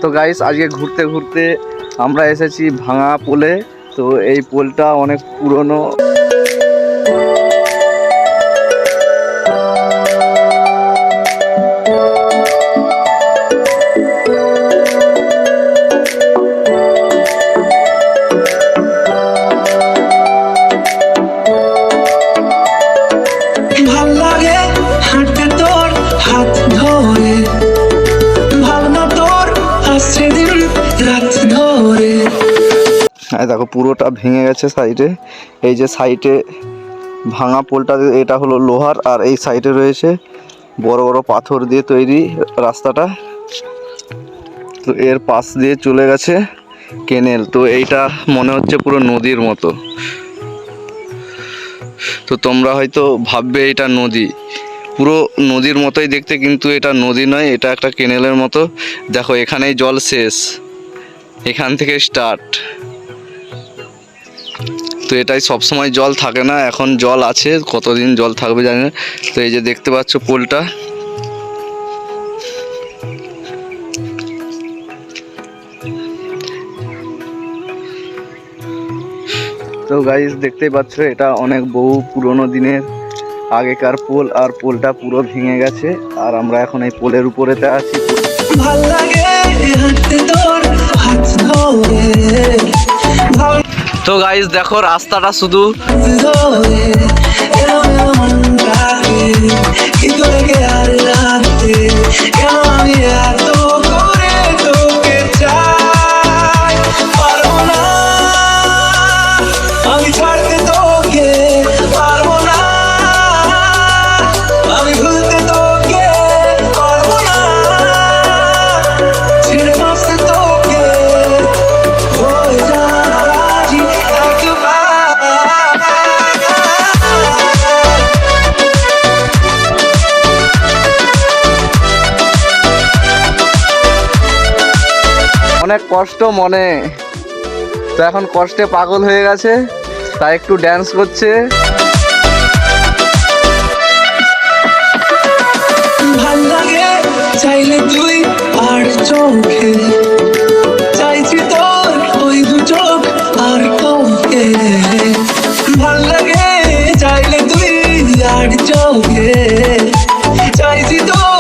তো গাইস আজকে ঘুরতে ঘুরতে আমরা এসেছি ভাঙা পোলে। তো এই পোলটা অনেক পুরনো। দেখো পুরোটা ভেঙে গেছে সাইডে। এই যে সাইডে ভাঙা পোলটা, এটা হলো লোহার, আর এই সাইডে রয়েছে বড় বড় পাথর দিয়ে তৈরি রাস্তাটা। তো এর পাশ দিয়ে চলে গেছে কেনেল। তো এইটা মনে হচ্ছে পুরো নদীর মতো। তো তোমরা হয়তো ভাববে এটা নদী, পুরো নদীর মতোই দেখতে, কিন্তু এটা নদী নয়, এটা একটা কেনেলের মতো। দেখো এখানেই জল শেষ, এখান থেকে স্টার্ট। তো এটাই সবসময় জল থাকে না, এখন জল আছে, কতদিন জল থাকবে জানি না। তো এই যে দেখতে পাচ্ছ পোলটা। তো গাইস দেখতেই পাচ্ছ এটা অনেক বহু পুরনো দিনের আগেকার পোল, আর পোলটা পুরো ভেঙে গেছে। আর আমরা এখন এই পোলের উপরেতে আছি। তো গাইস দেখো রাস্তাটা শুধু অনেক কষ্ট মনে। তো এখন কষ্টে পাগল হয়ে গেছে, তাই একটু ড্যান্স করছে। ভাল লাগে চাইলে তুই আর চোখে, চাইছি তোর ওই দু চোখ আর তোকে। ভাল লাগে চাইলে তুই আর চোখে, চাইছি তোর